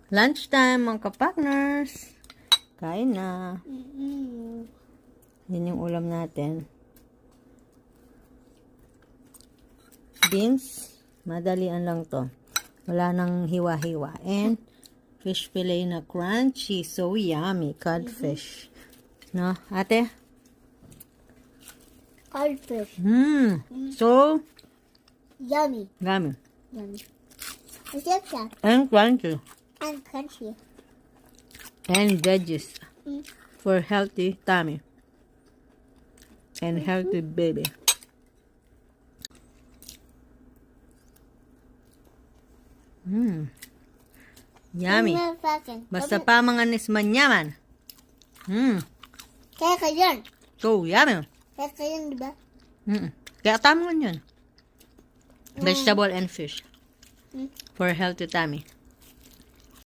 Lunchtime, mga kapakners. Kain na. Yan yung ulam natin. Beans. Madalian lang to. Wala nang hiwa-hiwa. And fish fillet na crunchy. So yummy. Codfish. No, ate? Codfish. So Yummy. yummy. Yummy. It's like that. And crunchy. And crunchy. And veggies. Mm. For healthy tummy. And healthy baby. Yummy. Basta pa mga nismanyaman. Kaya ka yun. So yummy. Kaya ka yun, di ba? Kaya tama yun. Vegetable and fish. Mm. For healthy tummy.